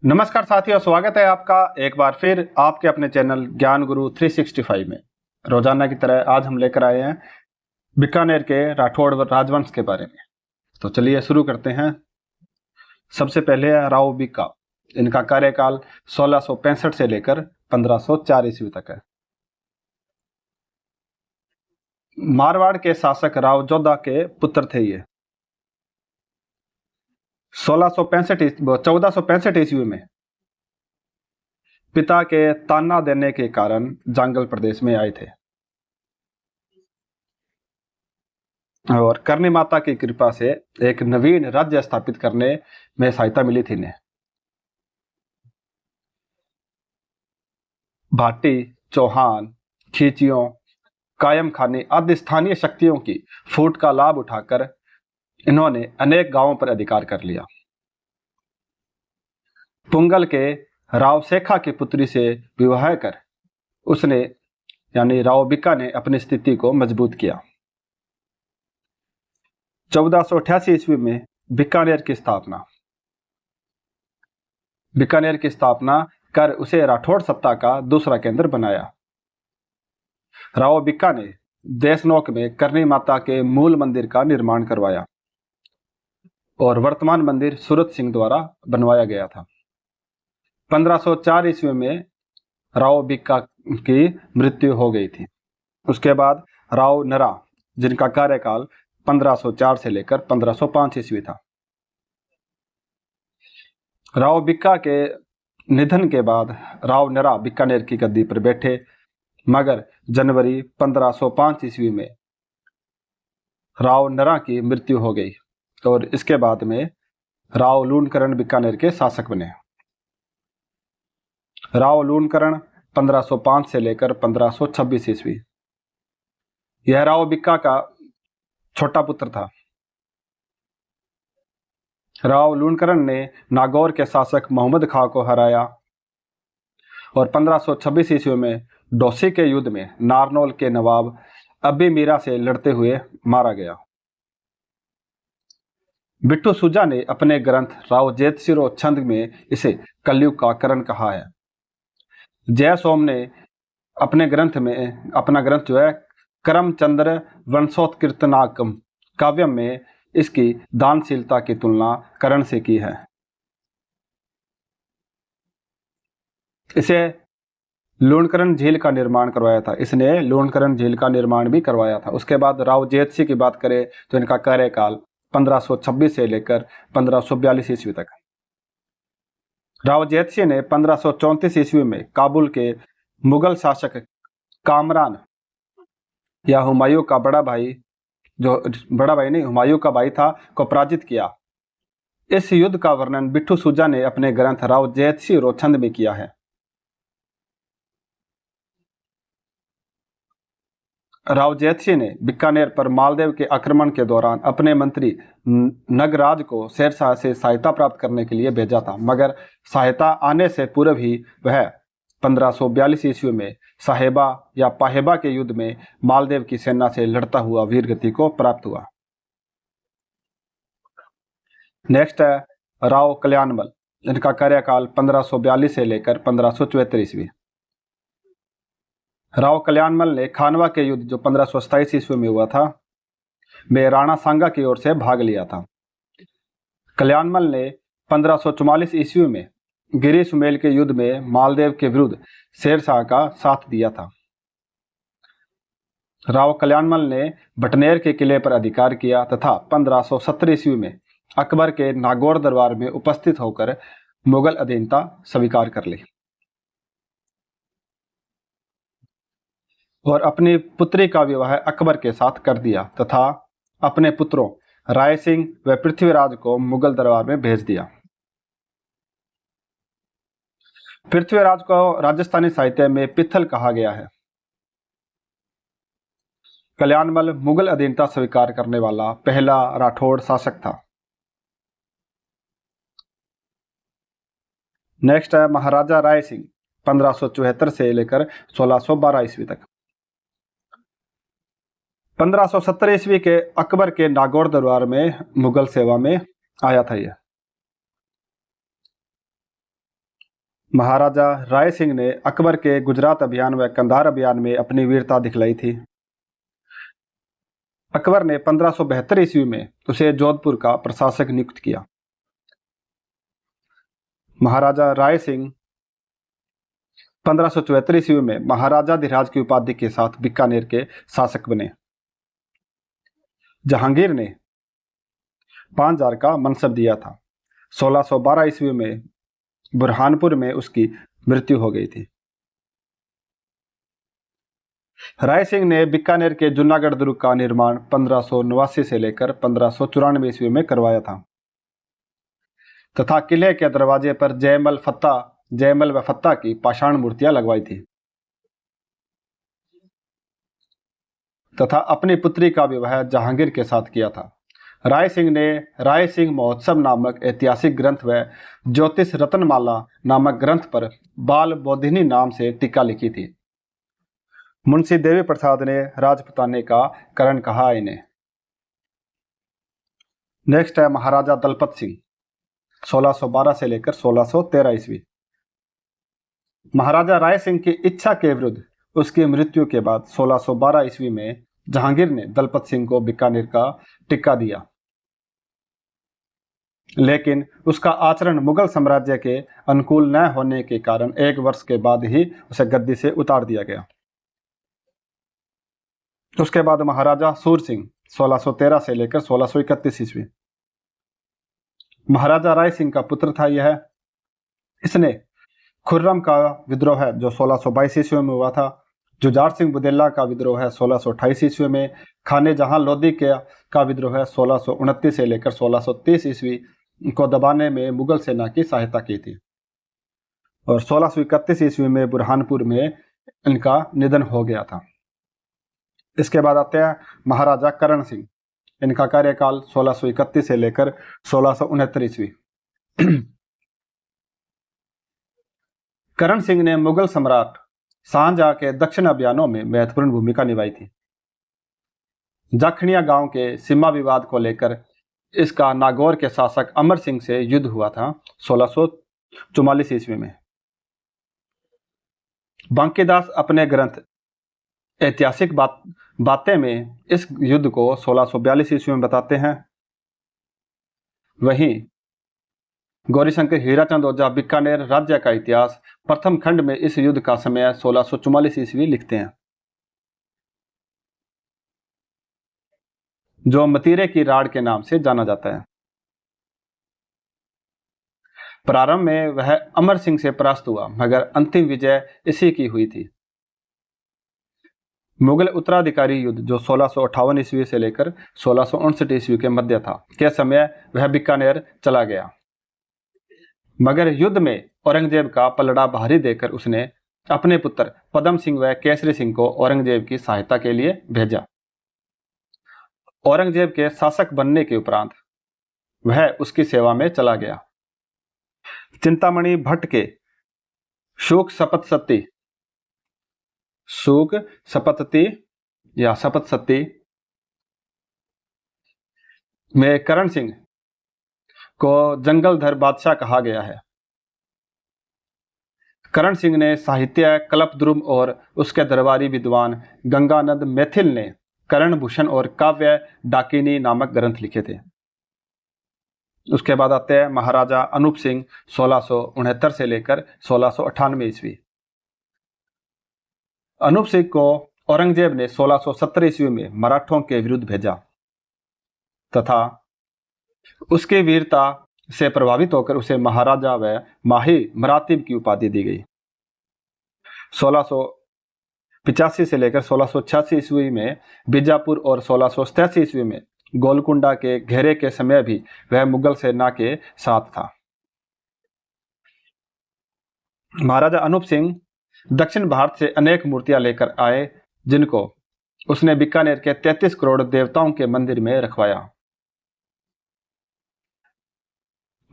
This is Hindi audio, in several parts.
नमस्कार साथियों, स्वागत है आपका एक बार फिर आपके अपने चैनल ज्ञान गुरु 365 में। रोजाना की तरह आज हम लेकर आए हैं बीकानेर के राठौड़ राजवंश के बारे में। तो चलिए शुरू करते हैं। सबसे पहले है राव बीका। इनका कार्यकाल 1665 से लेकर 1504 ईस्वी तक है। मारवाड़ के शासक राव जोधा के पुत्र थे ये। 1465 ईस्वी में पिता के ताना देने के कारण जांगल प्रदेश में आए थे और करनी माता की कृपा से एक नवीन राज्य स्थापित करने में सहायता मिली थी इन्हें। भाटी, चौहान, खींचियों, कायम खाने आदि स्थानीय शक्तियों की फूट का लाभ उठाकर इन्होंने अनेक गांवों पर अधिकार कर लिया। पुंगल के राव शेखा की पुत्री से विवाह कर उसने यानी राव बीका ने अपनी स्थिति को मजबूत किया। 1488 ईस्वी में बीकानेर की स्थापना कर उसे राठौड़ सत्ता का दूसरा केंद्र बनाया। राव बीका ने देशनोक में करनी माता के मूल मंदिर का निर्माण करवाया और वर्तमान मंदिर सूरत सिंह द्वारा बनवाया गया था। 1504 ईस्वी में राव बीका की मृत्यु हो गई थी। उसके बाद राव नरा, जिनका कार्यकाल 1504 से लेकर 1505 ईस्वी था। राव बीका के निधन के बाद राव नरा बीकानेर की गद्दी पर बैठे, मगर जनवरी 1505 ईस्वी में राव नरा की मृत्यु हो गई और इसके बाद में राव लूणकरण बीकानेर के शासक बने। राव लूणकरण 1505 से लेकर 1526 ईस्वी। यह राव बीका का छोटा पुत्र था। राव लूणकरण ने नागौर के शासक मोहम्मद खां को हराया और 1526 ईस्वी में डोसी के युद्ध में नारनौल के नवाब अब्बी मीरा से लड़ते हुए मारा गया। बिट्टू सुजा ने अपने ग्रंथ राव जेतसिरो छंद में इसे कलयुग का करण कहा है। जय सोम ने अपने ग्रंथ में अपना ग्रंथ जो है करमचंद्र वंशोत्कीर्तनाकम काव्य में इसकी दानशीलता की तुलना करण से की है। इसे लूणकरण झील का निर्माण करवाया था। इसने लूणकरण झील का निर्माण भी करवाया था। उसके बाद राव जेतसी की बात करें तो इनका कार्यकाल 1526 से लेकर 1542 ईस्वी तक। राव जेतसी ने 1534 ईस्वी में काबुल के मुगल शासक कामरान या हुमायूं का बड़ा भाई, जो बड़ा भाई नहीं हुमायूं का भाई था, को पराजित किया। इस युद्ध का वर्णन बिट्टू सुजा ने अपने ग्रंथ राव जेतसी रोछंद में किया है। राव जेतसी ने बीकानेर पर मालदेव के आक्रमण के दौरान अपने मंत्री नगराज को शेरशाह से सहायता प्राप्त करने के लिए भेजा था, मगर सहायता आने से पूर्व ही वह 1542 ईस्वी में साहेबा या पाहेबा के युद्ध में मालदेव की सेना से लड़ता हुआ वीरगति को प्राप्त हुआ। नेक्स्ट है राव कल्याणमल। इनका कार्यकाल 1542 से लेकर 1574 ईस्वी। राव कल्याणमल ने खानवा के युद्ध जो 1527 ईस्वी में हुआ था में राणा सांगा की ओर से भाग लिया था। कल्याणमल ने 1544 ईस्वी में गिरी सुमेल के युद्ध में मालदेव के विरुद्ध शेरशाह का साथ दिया था। राव कल्याणमल ने भटनेर के किले पर अधिकार किया तथा 1570 ईस्वी में अकबर के नागौर दरबार में उपस्थित होकर मुगल अधीनता स्वीकार कर ली और अपनी पुत्री का विवाह अकबर के साथ कर दिया तथा अपने पुत्रों राय सिंह व पृथ्वीराज को मुगल दरबार में भेज दिया। पृथ्वीराज को राजस्थानी साहित्य में पिथल कहा गया है। कल्याणमल मुगल अधीनता स्वीकार करने वाला पहला राठौड़ शासक था। नेक्स्ट है महाराजा राय सिंह 1574 से लेकर 1612 ईस्वी तक। 1570 ईस्वी के अकबर के नागौर दरबार में मुगल सेवा में आया था यह। महाराजा राय सिंह ने अकबर के गुजरात अभियान व कंधार अभियान में अपनी वीरता दिखलाई थी। अकबर ने 1572 ईस्वी में उसे जोधपुर का प्रशासक नियुक्त किया। महाराजा राय सिंह 1574 ईस्वी में महाराजाधिराज की उपाधि के साथ बीकानेर के शासक बने। जहांगीर ने 5000 का मनसब दिया था। 1612 ईस्वी में बुरहानपुर में उसकी मृत्यु हो गई थी। राय सिंह ने बीकानेर के जूनागढ़ दुर्ग का निर्माण 1589 से लेकर 1594 ईस्वी में करवाया था तथा किले के दरवाजे पर जयमल व फत्ता की पाषाण मूर्तियां लगवाई थी तथा अपनी पुत्री का विवाह जहांगीर के साथ किया था। राय सिंह ने राय सिंह महोत्सव नामक ऐतिहासिक ग्रंथ व ज्योतिष रत्नमाला नामक ग्रंथ पर बाल बोधिनी नाम से टीका लिखी थी। मुंशी देवी प्रसाद ने राजपुताने का करण कहा इन्हें। नेक्स्ट है महाराजा दलपत सिंह 1612 से लेकर 1613 ईस्वी। महाराजा राय सिंह की इच्छा के विरुद्ध उसकी मृत्यु के बाद 1612 ईस्वी में जहांगीर ने दलपत सिंह को बीकानेर का टिक्का दिया, लेकिन उसका आचरण मुगल साम्राज्य के अनुकूल न होने के कारण 1 वर्ष के बाद ही उसे गद्दी से उतार दिया गया। उसके बाद महाराजा सूर सिंह 1613 से लेकर 1631 ईस्वी। महाराजा राय सिंह का पुत्र था यह। इसने खुर्रम का विद्रोह है जो 1622 ईस्वी में हुआ था, जुझार सिंह बुदेला का विद्रोह है 1628 ईस्वी में, खाने जहां लोधी का विद्रोह है 1629 से लेकर 1630 ईस्वी को दबाने में मुगल सेना की सहायता की थी और 1631 ईस्वी में बुरहानपुर में इनका निधन हो गया था। इसके बाद आते हैं महाराजा करण सिंह। इनका कार्यकाल 1631 से लेकर 1669 ईस्वी। करण सिंह ने मुगल सम्राट शाहजहां के दक्षिण अभियानों में महत्वपूर्ण भूमिका निभाई थी। जाखनिया गांव के सीमा विवाद को लेकर इसका नागौर के शासक अमर सिंह से युद्ध हुआ था 1644 ईस्वी में। बांकीदास अपने ग्रंथ ऐतिहासिक बातें में इस युद्ध को 1642 ईस्वी में बताते हैं। वहीं गौरीशंकर हीराचंद ओझा बीकानेर राज्य का इतिहास प्रथम खंड में इस युद्ध का समय 1644 ईस्वी लिखते हैं, जो मतीरे की राड़ के नाम से जाना जाता है। प्रारंभ में वह अमर सिंह से परास्त हुआ, मगर अंतिम विजय इसी की हुई थी। मुगल उत्तराधिकारी युद्ध जो 1658 ईस्वी से लेकर 1659 ईस्वी के मध्य था के समय वह बीकानेर चला गया, मगर युद्ध में औरंगजेब का पलड़ा भारी देकर उसने अपने पुत्र पदम सिंह व केसरी सिंह को औरंगजेब की सहायता के लिए भेजा। औरंगजेब के शासक बनने के उपरांत वह उसकी सेवा में चला गया। चिंतामणि भट्ट के शोक सपतती या सपतसती में करण सिंह को जंगलधर बादशाह कहा गया है। करण सिंह ने साहित्य कल्पद्रुम और उसके दरबारी विद्वान गंगानंद मैथिल ने करण भूषण और काव्य डाकिनी नामक ग्रंथ लिखे थे। उसके बाद आते हैं महाराजा अनूप सिंह 1669 से लेकर 1698 ईस्वी। अनूप सिंह को औरंगजेब ने 1670 ईस्वी में मराठों के विरुद्ध भेजा तथा उसकी वीरता से प्रभावित होकर उसे महाराजा व माही मरातीब की उपाधि दी गई। 1685 से लेकर 1686 ईस्वी में बीजापुर और 1687 ईस्वी में गोलकुंडा के घेरे के समय भी वह मुगल सेना के साथ था। महाराजा अनूप सिंह दक्षिण भारत से अनेक मूर्तियां लेकर आए, जिनको उसने बीकानेर के 33 करोड़ देवताओं के मंदिर में रखवाया।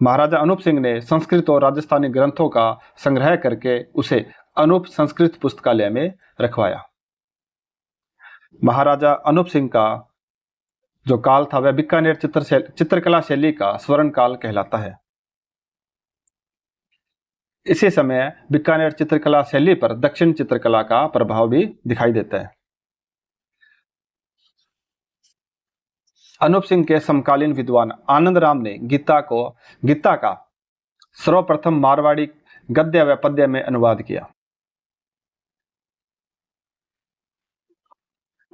महाराजा अनूप सिंह ने संस्कृत और राजस्थानी ग्रंथों का संग्रह करके उसे अनूप संस्कृत पुस्तकालय में रखवाया। महाराजा अनूप सिंह का जो काल था वह बीकानेर चित्रकला शैली का स्वर्ण काल कहलाता है। इसी समय बीकानेर चित्रकला शैली पर दक्षिण चित्रकला का प्रभाव भी दिखाई देता है। अनूप सिंह के समकालीन विद्वान आनंद राम ने गीता का सर्वप्रथम मारवाड़ी गद्य व पद्य में अनुवाद किया।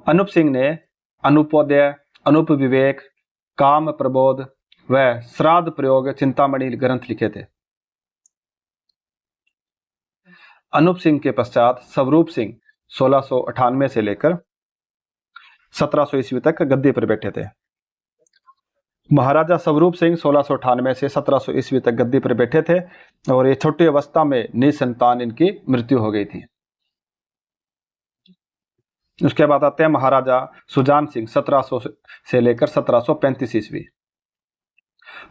अनूप सिंह ने अनुपोदय, अनूप विवेक, काम प्रबोध व श्राद्ध प्रयोग चिंतामणि ग्रंथ लिखे थे। अनूप सिंह के पश्चात स्वरूप सिंह 1698 से लेकर 1700 ईस्वी तक गद्दी पर बैठे थे। महाराजा स्वरूप सिंह 1698 से 1700 ईस्वी तक गद्दी पर बैठे थे और ये छोटी अवस्था में निसंतान इनकी मृत्यु हो गई थी। उसके बाद आते हैं महाराजा सुजान सिंह 1700 से लेकर 1735 ईस्वी।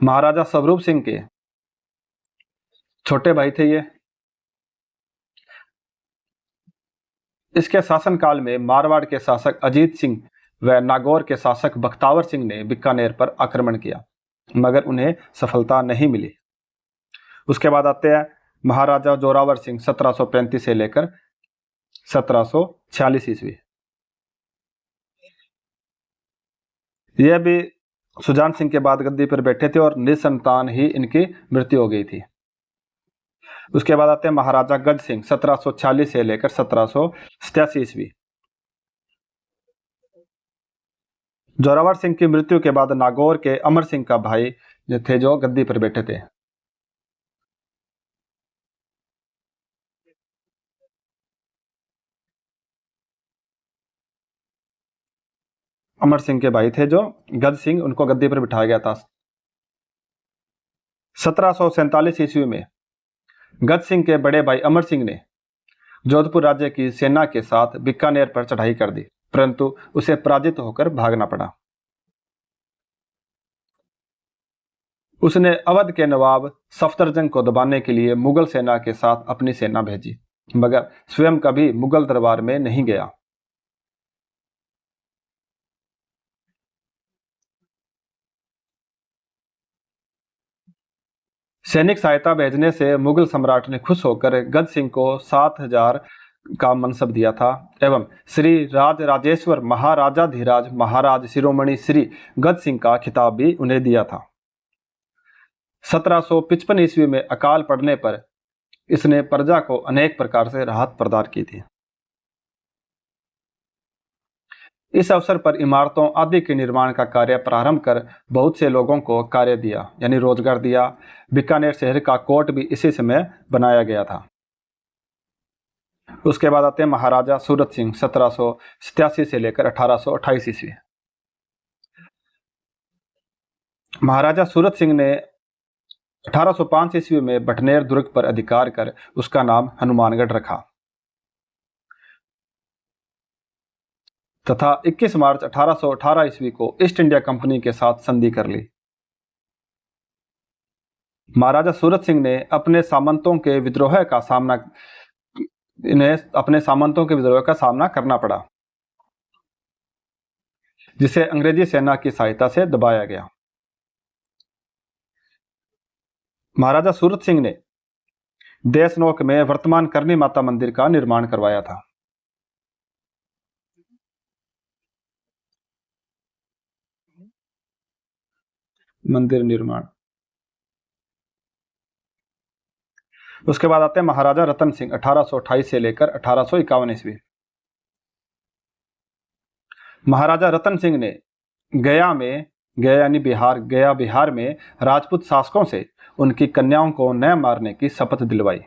महाराजा स्वरूप सिंह के छोटे भाई थे ये। इसके शासनकाल में मारवाड़ के शासक अजीत सिंह व नागौर के शासक बख्तावर सिंह ने बीकानेर पर आक्रमण किया, मगर उन्हें सफलता नहीं मिली। उसके बाद आते हैं महाराजा जोरावर सिंह 1735 से लेकर 1746 ईस्वी। यह भी सुजान सिंह के बाद गद्दी पर बैठे थे और निसंतान ही इनकी मृत्यु हो गई थी। उसके बाद आते हैं महाराजा गज सिंह 1746 से लेकर 1787 ईस्वी। जोरावर सिंह की मृत्यु के बाद नागौर के अमर सिंह का भाई थे जो गद्दी पर बैठे थे। अमर सिंह के भाई थे जो गज सिंह, उनको गद्दी पर बिठाया गया था। 1747 ईस्वी में गज सिंह के बड़े भाई अमर सिंह ने जोधपुर राज्य की सेना के साथ बीकानेर पर चढ़ाई कर दी, परंतु उसे पराजित होकर भागना पड़ा। उसने अवध के नवाब सफदरजंग को दबाने के लिए मुगल सेना के साथ अपनी सेना भेजी, मगर स्वयं कभी मुगल दरबार में नहीं गया। सैनिक सहायता भेजने से मुगल सम्राट ने खुश होकर गज सिंह को 7000 का मनसब दिया था एवं श्री राजेश्वर महाराजाधिराज महाराज शिरोमणि श्री गज सिंह का खिताब भी उन्हें दिया था। 1755 ईस्वी में अकाल पड़ने पर इसने प्रजा को अनेक प्रकार से राहत प्रदान की थी। इस अवसर पर इमारतों आदि के निर्माण का कार्य प्रारंभ कर बहुत से लोगों को कार्य दिया, यानी रोजगार दिया। बीकानेर शहर का कोर्ट भी इसी समय बनाया गया था। उसके बाद आते हैं महाराजा सूरत सिंह 1787 से लेकर 1828 ईस्वी। महाराजा सूरत सिंह ने 1805 ईस्वी में बटनेर दुर्ग पर अधिकार कर उसका नाम हनुमानगढ़ रखा तथा 21 मार्च 1818 ईस्वी को ईस्ट इंडिया कंपनी के साथ संधि कर ली। महाराजा सूरत सिंह ने अपने सामंतों के विद्रोह का सामना करना पड़ा, जिसे अंग्रेजी सेना की सहायता से दबाया गया। महाराजा सूरत सिंह ने देशनोक में वर्तमान करनी माता मंदिर का निर्माण करवाया था। मंदिर निर्माण। उसके बाद आते हैं महाराजा रतन सिंह 1828 से लेकर 1851 ईस्वी। महाराजा रतन सिंह ने गया बिहार में राजपूत शासकों से उनकी कन्याओं को न मारने की शपथ दिलवाई।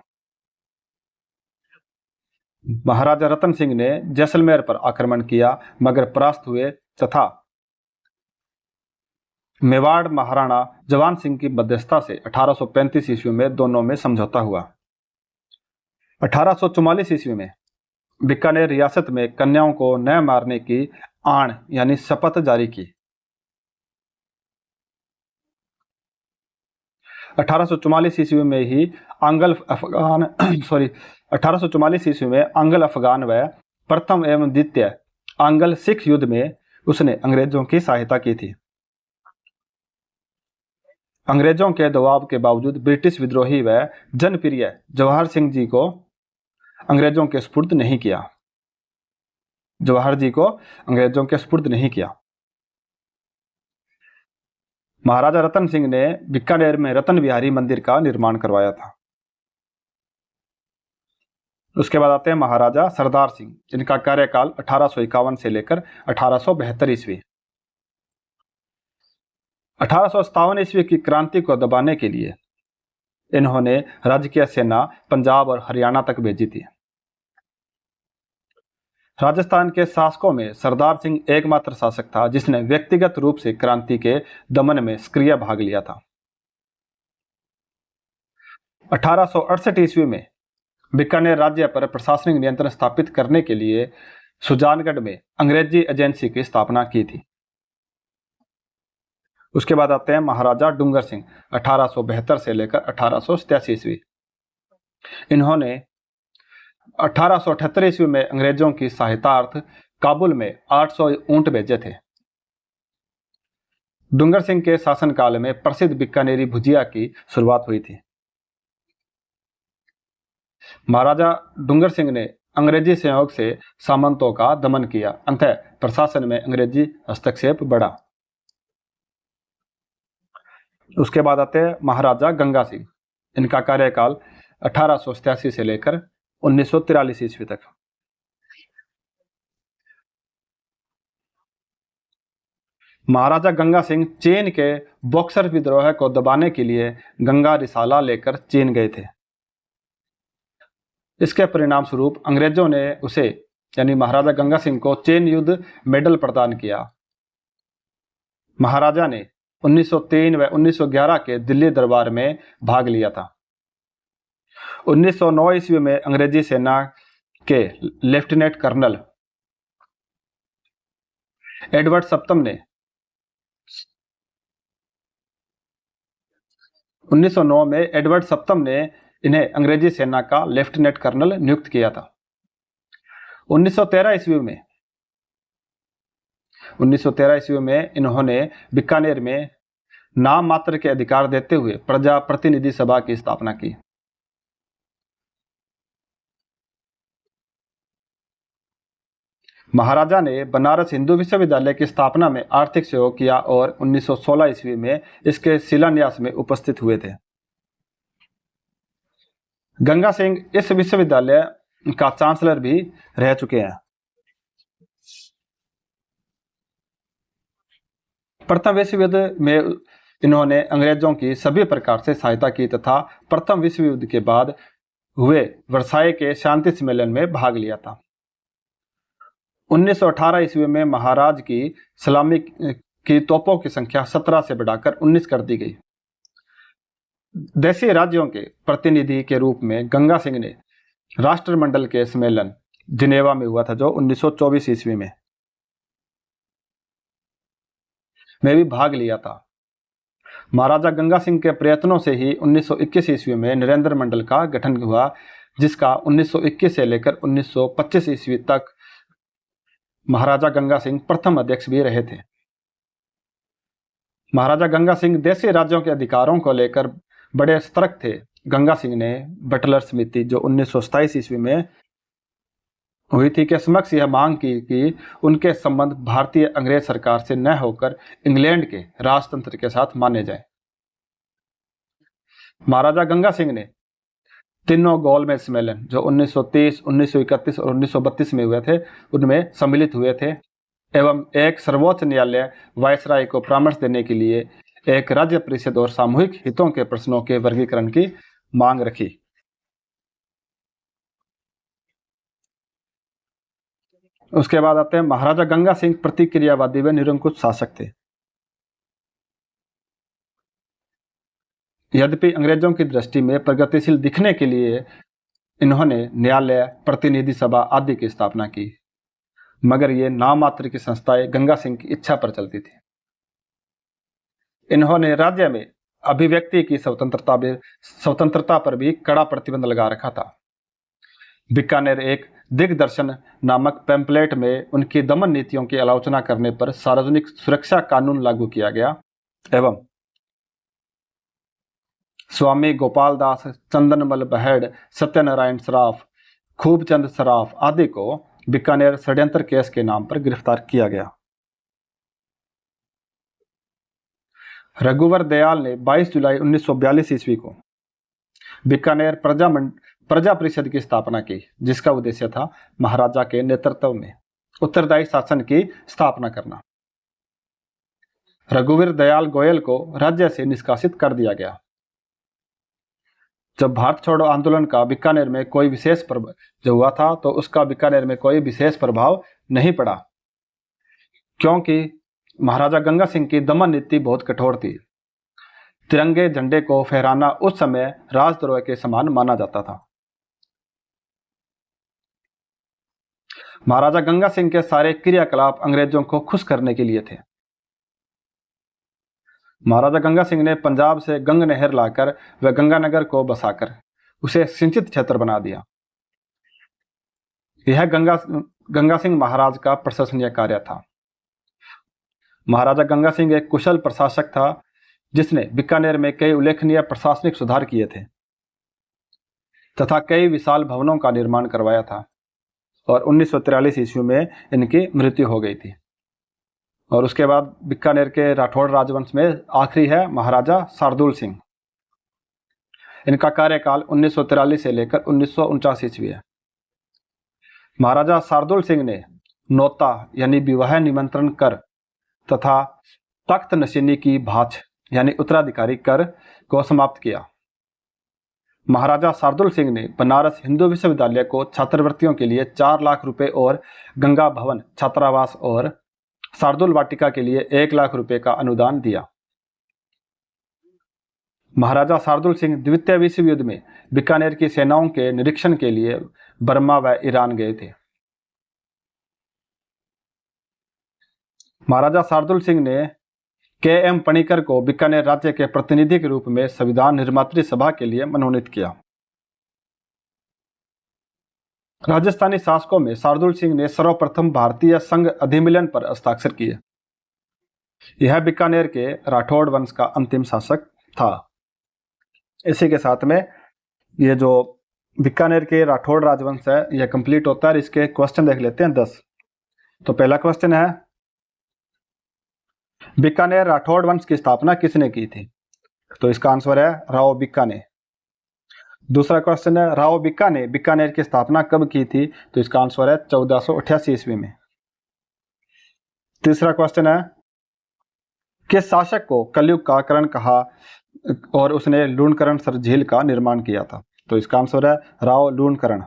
महाराजा रतन सिंह ने जैसलमेर पर आक्रमण किया, मगर परास्त हुए तथा मेवाड़ महाराणा जवान सिंह की मध्यस्थता से 1835 ईस्वी में दोनों में समझौता हुआ। 1844 ईस्वी में बीकानेर रियासत में कन्याओं को न मारने की आण यानी शपथ जारी की। 1844 ईस्वी में ही आंग्ल अफगान व प्रथम एवं द्वितीय आंग्ल सिख युद्ध में उसने अंग्रेजों की सहायता की थी। अंग्रेजों के दबाव के बावजूद ब्रिटिश विद्रोही व जनप्रिय जवाहर सिंह जी को अंग्रेजों के सुपुर्द नहीं किया। जवाहर जी को अंग्रेजों के सुपुर्द नहीं किया। महाराजा रतन सिंह ने बीकानेर में रतन बिहारी मंदिर का निर्माण करवाया था। उसके बाद आते हैं महाराजा सरदार सिंह, जिनका कार्यकाल 1851 से लेकर 1872 ईस्वी। 1857 ईस्वी की क्रांति को दबाने के लिए इन्होंने राजकीय सेना पंजाब और हरियाणा तक भेजी थी। राजस्थान के शासकों में सरदार सिंह एकमात्र शासक था जिसने व्यक्तिगत रूप से क्रांति के दमन में सक्रिय भाग लिया था। 1868 ईस्वी में बीकानेर राज्य पर प्रशासनिक नियंत्रण स्थापित करने के लिए सुजानगढ़ में अंग्रेजी एजेंसी की स्थापना की थी। उसके बाद आते हैं महाराजा डूंगर सिंह, 1872 से लेकर 1887 ईस्वी। इन्होंने 1878 ईस्वी में अंग्रेजों की सहायतार्थ काबुल में 800 ऊंट भेजे थे। डूंगर सिंह के शासनकाल में प्रसिद्ध बीकानेरी भुजिया की शुरुआत हुई थी। महाराजा डूंगर सिंह ने अंग्रेजी सहयोग से सामंतों का दमन किया। अंततः प्रशासन में अंग्रेजी हस्तक्षेप बढ़ा। उसके बाद आते हैं महाराजा गंगा सिंह। इनका कार्यकाल 1887 से लेकर 1943 ईस्वी तक। महाराजा गंगा सिंह चीन के बॉक्सर विद्रोह को दबाने के लिए गंगा रिसाला लेकर चीन गए थे। इसके परिणाम स्वरूप अंग्रेजों ने उसे यानी महाराजा गंगा सिंह को चीन युद्ध मेडल प्रदान किया। महाराजा ने 1903 व 1911 के दिल्ली दरबार में भाग लिया था। 1909 ईस्वी में अंग्रेजी सेना के लेफ्टिनेंट कर्नल एडवर्ड सप्तम ने 1909 में एडवर्ड सप्तम ने इन्हें अंग्रेजी सेना का लेफ्टिनेंट कर्नल नियुक्त किया था। 1913 ईस्वी में इन्होंने बीकानेर में नाम मात्र के अधिकार देते हुए प्रजा प्रतिनिधि सभा की स्थापना की। महाराजा ने बनारस हिंदू विश्वविद्यालय की स्थापना में आर्थिक सहयोग किया और 1916 ईस्वी में इसके शिलान्यास में उपस्थित हुए थे। गंगा सिंह इस विश्वविद्यालय का चांसलर भी रह चुके हैं। प्रथम विश्व युद्ध में इन्होंने अंग्रेजों की सभी प्रकार से सहायता की तथा प्रथम विश्व युद्ध के बाद हुए वर्साई के शांति सम्मेलन में भाग लिया था। 1918 ईस्वी में महाराज की सलामी की तोपों की संख्या 17 से बढ़ाकर 19 कर दी गई। देशी राज्यों के प्रतिनिधि के रूप में गंगा सिंह ने राष्ट्रमंडल के सम्मेलन जिनेवा में हुआ था जो 1924 ईस्वी में भी भाग लिया था। महाराजा गंगा सिंह के प्रयत्नों से ही 1921 ईस्वी में नरेंद्र मंडल का गठन हुआ, जिसका 1921 से लेकर 1925 ईस्वी तक महाराजा गंगा सिंह प्रथम अध्यक्ष भी रहे थे। महाराजा गंगा सिंह देशी राज्यों के अधिकारों को लेकर बड़े सतर्क थे। गंगा सिंह ने बटलर समिति जो 1927 ईस्वी में हुई थी के समक्ष यह मांग की कि उनके संबंध भारतीय अंग्रेज सरकार से न होकर इंग्लैंड के राजतंत्र के साथ माने जाए। महाराजा गंगा सिंह ने तीनों गोलमेज सम्मेलन जो 1930, 1931 और 1932 में हुए थे उनमें सम्मिलित हुए थे एवं एक सर्वोच्च न्यायालय वायसराय को परामर्श देने के लिए एक राज्य परिषद और सामूहिक हितों के प्रश्नों के वर्गीकरण की मांग रखी। उसके बाद आते हैं महाराजा गंगा सिंह प्रतिक्रियावादी व निरंकुश शासक थे। यद्यपि अंग्रेजों की दृष्टि में प्रगतिशील दिखने के लिए इन्होंने न्यायालय, प्रतिनिधि सभा आदि की स्थापना की, मगर ये नाम मात्र की संस्थाएं गंगा सिंह की इच्छा पर चलती थी। इन्होंने राज्य में अभिव्यक्ति की स्वतंत्रता पर भी कड़ा प्रतिबंध लगा रखा था। बीकानेर एक दिग्दर्शन नामक पैम्पलेट में उनकी दमन नीतियों की आलोचना करने पर सार्वजनिक सुरक्षा कानून लागू किया गया एवं स्वामी गोपाल दास, चंदनमल बहेड़, सत्यनारायण सराफ, खूबचंद सराफ आदि को बीकानेर षड्यंत्र केस के नाम पर गिरफ्तार किया गया। रघुवर दयाल ने 22 जुलाई 1942 ईस्वी को बीकानेर प्रजा परिषद की स्थापना की, जिसका उद्देश्य था महाराजा के नेतृत्व में उत्तरदायी शासन की स्थापना करना। रघुवीर दयाल गोयल को राज्य से निष्कासित कर दिया गया। जब भारत छोड़ो आंदोलन का बीकानेर में कोई विशेष जो हुआ था, तो उसका बीकानेर में कोई विशेष प्रभाव नहीं पड़ा, क्योंकि महाराजा गंगा सिंह की दमन नीति बहुत कठोर थी। तिरंगे झंडे को फहराना उस समय राजद्रोह के समान माना जाता था। महाराजा गंगा सिंह के सारे क्रियाकलाप अंग्रेजों को खुश करने के लिए थे। महाराजा गंगा सिंह ने पंजाब से गंग नहर लाकर व गंगानगर को बसाकर उसे सिंचित क्षेत्र बना दिया। यह गंगा सिंह महाराज का प्रशंसनीय कार्य था। महाराजा गंगा सिंह एक कुशल प्रशासक था, जिसने बीकानेर में कई उल्लेखनीय प्रशासनिक सुधार किए थे तथा कई विशाल भवनों का निर्माण करवाया था, और 1943 ईस्वी में इनकी मृत्यु हो गई थी। और उसके बाद बीकानेर के राठौड़ राजवंश में आखिरी है महाराजा शार्दुल सिंह। इनका कार्यकाल 1943 से लेकर 1949 ईस्वी है। महाराजा शार्दुल सिंह ने नौता यानी विवाह निमंत्रण कर तथा तख्त नशीनी की भाछ यानी उत्तराधिकारी कर को समाप्त किया। महाराजा शार्दुल सिंह ने बनारस हिंदू विश्वविद्यालय को छात्रवृत्तियों के लिए 4 लाख रुपए और गंगा भवन छात्रावास और शार्दुल वाटिका के लिए 1 लाख रुपए का अनुदान दिया। महाराजा शार्दुल सिंह द्वितीय विश्व युद्ध में बीकानेर की सेनाओं के निरीक्षण के लिए बर्मा व ईरान गए थे। महाराजा शार्दुल सिंह ने के.एम. पणिकर को बीकानेर राज्य के प्रतिनिधि के रूप में संविधान निर्मात्री सभा के लिए मनोनीत किया। राजस्थानी शासकों में शार्दुल सिंह ने सर्वप्रथम भारतीय संघ अधिनियम पर हस्ताक्षर किए। यह बीकानेर के राठौड़ वंश का अंतिम शासक था। इसी के साथ में ये जो बीकानेर के राठौड़ राजवंश है यह कंप्लीट होता है। इसके क्वेश्चन देख लेते हैं 10। तो पहला क्वेश्चन है, बीकानेर राठौड़ वंश की स्थापना किसने की थी? तो इसका आंसर है राव बीका ने। दूसरा क्वेश्चन है, राव बीका ने बीकानेर की स्थापना कब की थी? तो इसका आंसर है 1488 ईस्वी में। तीसरा क्वेश्चन है, किस शासक को कलयुग का करण कहा और उसने लूणकरण सर झील का निर्माण किया था? तो इसका आंसर है राव लूणकरण।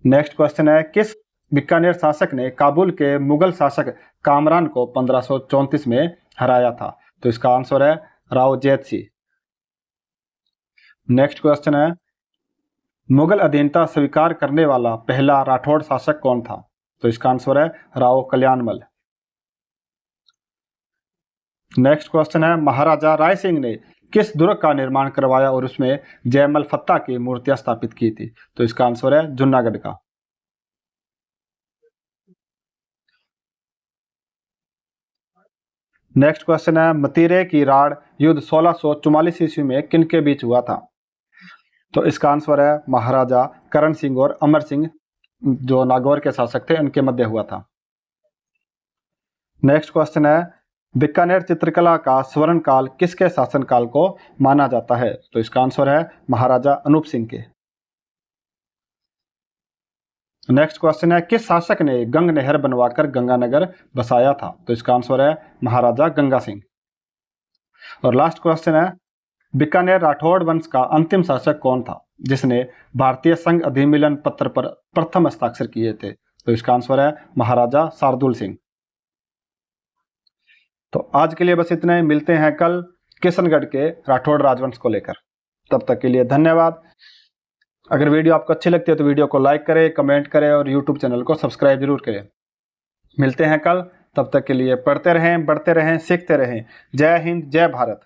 नेक्स्ट क्वेश्चन है, किस बीकानेर शासक ने काबुल के मुगल शासक कामरान को 1534 में हराया था? तो इसका आंसर है राव जैत सिंह। नेक्स्ट क्वेश्चन है, मुगल अधीनता स्वीकार करने वाला पहला राठौड़ शासक कौन था? तो इसका आंसर है राव कल्याणमल। नेक्स्ट क्वेश्चन है, महाराजा राय सिंह ने किस दुर्ग का निर्माण करवाया और उसमें जयमल फत्ता की मूर्तियां स्थापित की थी? तो इसका आंसर है जूनागढ़ का। नेक्स्ट क्वेश्चन है, मतीरे की राड़ युद्ध 1644 ईस्वी में किनके बीच हुआ था? तो इसका आंसर है महाराजा करण सिंह और अमर सिंह, जो नागौर के शासक थे, उनके मध्य हुआ था। नेक्स्ट क्वेश्चन है, बीकानेर चित्रकला का स्वर्ण काल किसके शासन काल को माना जाता है? तो इसका आंसर है महाराजा अनूप सिंह के। नेक्स्ट क्वेश्चन है, किस शासक ने गंग नहर बनवाकर गंगानगर बसाया था? तो इसका आंसर है महाराजा गंगा सिंह। और लास्ट क्वेश्चन है, बीकानेर राठौड़ वंश का अंतिम शासक कौन था जिसने भारतीय संघ अधिनियम पत्र पर प्रथम हस्ताक्षर किए थे? तो इसका आंसर है महाराजा शार्दुल सिंह। तो आज के लिए बस इतना ही। मिलते हैं कल किशनगढ़ के राठौड़ राजवंश को लेकर। तब तक के लिए धन्यवाद। अगर वीडियो आपको अच्छी लगती है तो वीडियो को लाइक करें, कमेंट करें और यूट्यूब चैनल को सब्सक्राइब जरूर करें। मिलते हैं कल, तब तक के लिए पढ़ते रहें, बढ़ते रहें, सीखते रहें। जय हिंद, जय भारत।